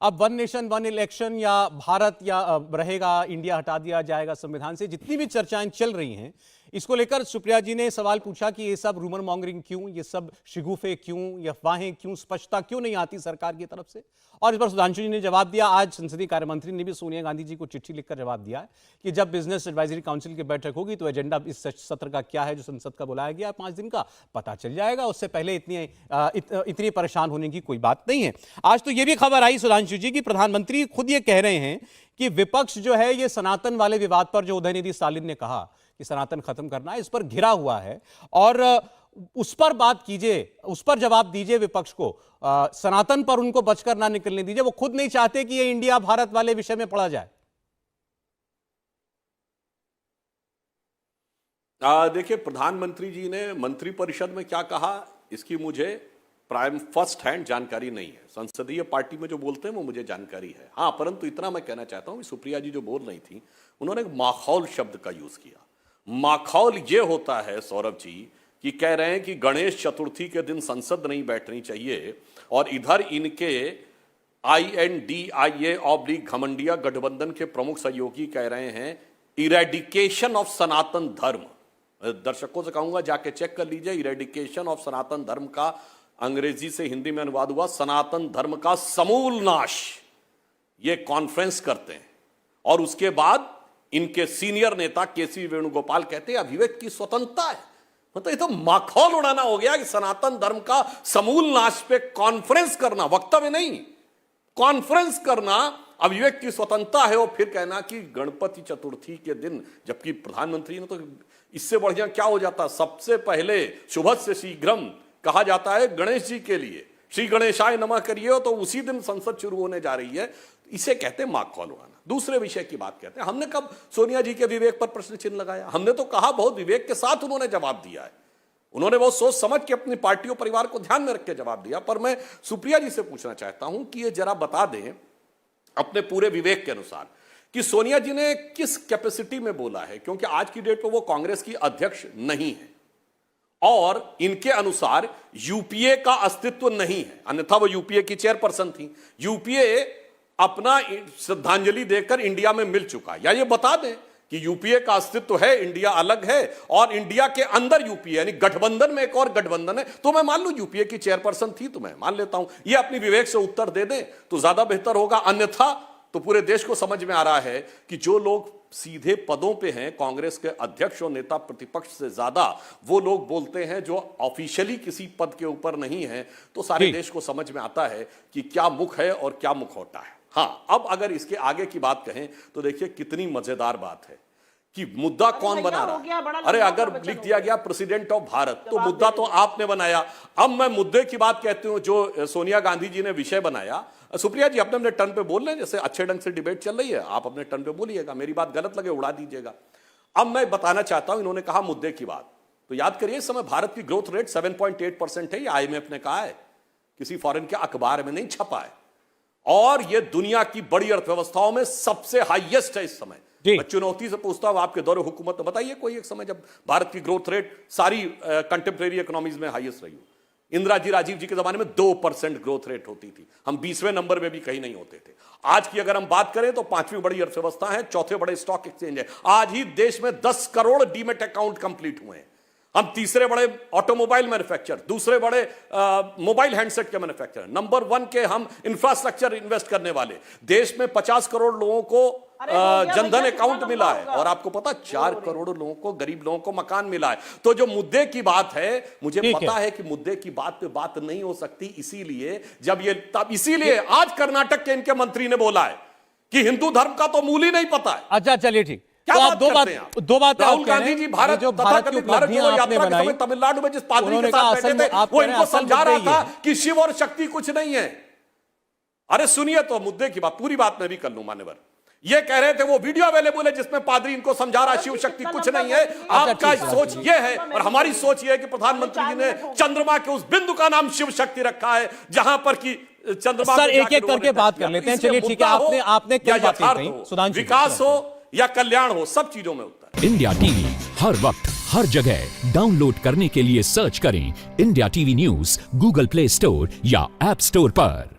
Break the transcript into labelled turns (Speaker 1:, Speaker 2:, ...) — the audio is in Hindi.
Speaker 1: अब वन नेशन वन इलेक्शन या भारत या रहेगा, इंडिया हटा दिया जाएगा संविधान से, जितनी भी चर्चाएं चल रही हैं, इसको लेकर सुप्रिया जी ने सवाल पूछा कि ये सब रूमर मॉन्गरिंग क्यों, ये सब शिगुफे क्यों, ये अफवाहें क्यों, स्पष्टता क्यों नहीं आती सरकार की तरफ से। और इस पर सुधांशु जी ने जवाब दिया। आज संसदीय कार्य मंत्री ने भी सोनिया गांधी जी को चिट्ठी लिखकर जवाब दिया है कि जब बिजनेस एडवाइजरी काउंसिल की बैठक होगी तो एजेंडा इस सत्र का क्या है जो संसद का बुलाया गया है 5 दिन का, पता चल जाएगा। उससे पहले इतनी परेशान होने की कोई बात नहीं है। आज तो ये भी खबर आई सुधांशु जी की प्रधानमंत्री खुद ये कह रहे हैं कि विपक्ष जो है ये सनातन वाले विवाद पर, जो उदयनिधि स्टालिन ने कहा कि सनातन खत्म करना है, इस पर घिरा हुआ है और उस पर बात कीजिए, उस पर जवाब दीजिए विपक्ष को। सनातन पर उनको बचकर ना निकलने दीजिए। वो खुद नहीं चाहते कि ये इंडिया भारत वाले विषय में पढ़ा जाए।
Speaker 2: देखिए, प्रधानमंत्री जी ने मंत्रिपरिषद में क्या कहा इसकी मुझे प्राइम फर्स्ट हैंड जानकारी नहीं है। संसदीय पार्टी में जो बोलते हैं वो मुझे जानकारी है। हाँ, परंतु इतना मैं कहना चाहता हूं कि सुप्रिया जी जो बोल रही थी उन्होंने एक माखौल शब्द का यूज किया। माखौल ये होता है सौरभ जी कि कह रहे हैं कि गणेश चतुर्थी के दिन संसद नहीं बैठनी चाहिए और इधर इनके INDIA/ घमंडिया गठबंधन के प्रमुख सहयोगी कह रहे हैं इरेडिकेशन ऑफ सनातन धर्म। दर्शकों से कहूंगा जाके चेक कर लीजिए, इरेडिकेशन ऑफ सनातन धर्म का अंग्रेजी से हिंदी में अनुवाद हुआ सनातन धर्म का समूल नाश। ये कॉन्फ्रेंस करते हैं और उसके बाद इनके सीनियर नेता केसी वेणुगोपाल कहते हैं अभिव्यक्ति की स्वतंत्रता है। मतलब ये तो माखौल उड़ाना हो गया कि सनातन धर्म का समूल नाश पे कॉन्फ्रेंस करना, वक्तव्य नहीं, कॉन्फ्रेंस करना अभिव्यक्ति की स्वतंत्रता है। और फिर कहना कि गणपति चतुर्थी के दिन, जबकि प्रधानमंत्री ने तो इससे बढ़िया क्या हो जाता, सबसे पहले शुभस्य शीघ्रम कहा जाता है गणेश जी के लिए, श्री गणेशाय नमः करिए, तो उसी दिन संसद शुरू होने जा रही है। इसे कहते हैं माखौल उड़ाना। दूसरे विषय की बात कहते हैं। हमने कब सोनिया जी के विवेक पर प्रश्न चिन्ह लगाया? हमने तो कहा बहुत विवेक के साथ उन्होंने जवाब दिया है। उन्होंने बहुत सोच समझ के अपनी पार्टी और परिवार को ध्यान में रख के जवाब दिया। पर मैं सुप्रिया जी से पूछना चाहता हूं कि ये जरा बता दें अपने पूरे विवेक के अनुसार कि सोनिया जी ने किस कैपेसिटी में बोला है, क्योंकि आज की डेट में वो कांग्रेस की अध्यक्ष नहीं है और इनके अनुसार यूपीए का अस्तित्व नहीं है, अन्यथा वो यूपीए की चेयरपर्सन थी। यूपीए अपना श्रद्धांजलि देकर इंडिया में मिल चुका है। या ये बता दें कि यूपीए का अस्तित्व है, इंडिया अलग है और इंडिया के अंदर यूपीए यानी गठबंधन में एक और गठबंधन है। तो मैं मान लूं यूपीए की चेयरपर्सन थी, तो मैं मान लेता हूं। ये अपनी विवेक से उत्तर दे दें तो ज्यादा बेहतर होगा। अन्यथा तो पूरे देश को समझ में आ रहा है कि जो लोग सीधे पदों पे हैं कांग्रेस के अध्यक्ष और नेता प्रतिपक्ष से ज्यादा, वो लोग बोलते हैं जो ऑफिशियली किसी पद के ऊपर नहीं है। तो सारे देश को समझ में आता है कि क्या मुख है और क्या मुखौटा है। हाँ, अब अगर इसके आगे की बात कहें तो देखिए कितनी मजेदार बात है कि मुद्दा कौन बना रहा है। अरे अगर लिख दिया गया प्रेसिडेंट ऑफ भारत तो मुद्दा तो आपने बनाया। अब मैं मुद्दे की बात कहती हूं जो सोनिया गांधी जी ने विषय बनाया। सुप्रिया जी अपने अपने टर्न पे बोल रहे हैं, जैसे अच्छे ढंग से डिबेट चल रही है, आप अपने टर्न पे बोलिएगा, मेरी बात गलत लगे उड़ा दीजिएगा। अब मैं बताना चाहता हूं, इन्होंने कहा मुद्दे की बात, तो याद करिए इस समय भारत की ग्रोथ रेट 7.8% है। ये IMF ने कहा है, किसी फॉरेन के अखबार में नहीं छपा है। और ये दुनिया की बड़ी अर्थव्यवस्थाओं में सबसे हाईएस्ट है इस समय। मैं चुनौती से पूछता हूं आपके दौरे हुकूमत में बताइए कोई एक समय जब भारत की ग्रोथ रेट सारी कंटेम्प्रेरी इकोनॉमीज में हाईएस्ट रही हो। इंदिरा जी, राजीव जी के जमाने में 2% ग्रोथ रेट होती थी, हम 20वें नंबर में भी कहीं नहीं होते थे। आज की अगर हम बात करें तो 5वीं बड़ी अर्थव्यवस्था है, 4थे बड़े स्टॉक एक्सचेंज है। आज ही देश में 10 करोड़ डीमेट अकाउंट कंप्लीट हुए हैं। हम तीसरे बड़े ऑटोमोबाइल मैन्युफैक्चर, दूसरे बड़े मोबाइल हैंडसेट के मैन्युफैक्चर, नंबर 1 के हम इंफ्रास्ट्रक्चर इन्वेस्ट करने वाले। देश में 50 करोड़ लोगों को जनधन अकाउंट मिला है और आपको पता 4 करोड़ लोगों को, गरीब लोगों को मकान मिला है। तो जो मुद्दे की बात है, मुझे पता है कि मुद्दे की बात पे बात नहीं हो सकती, इसीलिए आज कर्नाटक के इनके मंत्री ने बोला है कि हिंदू धर्म का तो मूल ही नहीं पता है।
Speaker 1: अच्छा चलिए ठीक,
Speaker 2: क्या
Speaker 1: तो आप दो बात
Speaker 2: राहुल गांधी जी भारत
Speaker 1: जो भारत की उपलब्धियां आपने बनाई,
Speaker 2: तमिलनाडु में जिस पादरी के साथ बैठे थे वो इनको समझा रहा था कि शिव और शक्ति कुछ नहीं है। अरे सुनिए तो मुद्दे की बात, पूरी बात मैं भी कर लूं मान्यवर। ये कह रहे थे वो वीडियो अवेलेबल है जिसमें पादरी इनको समझा रहा शिव शक्ति कुछ नहीं है। आपका सोच ये है और हमारी सोच ये है कि प्रधानमंत्री जी ने चंद्रमा के उस बिंदु का नाम शिव शक्ति रखा है जहां पर कि चंद्रमा।
Speaker 1: सर एक एक करके बात कर लेते हैं। चलिए ठीक है, आपने क्या बातें कही सुधांशु?
Speaker 2: विकास हो या कल्याण हो, सब चीजों में उत्तर।
Speaker 3: इंडिया टीवी हर वक्त हर जगह डाउनलोड करने के लिए सर्च करें India TV news Google play store या ऐप स्टोर पर।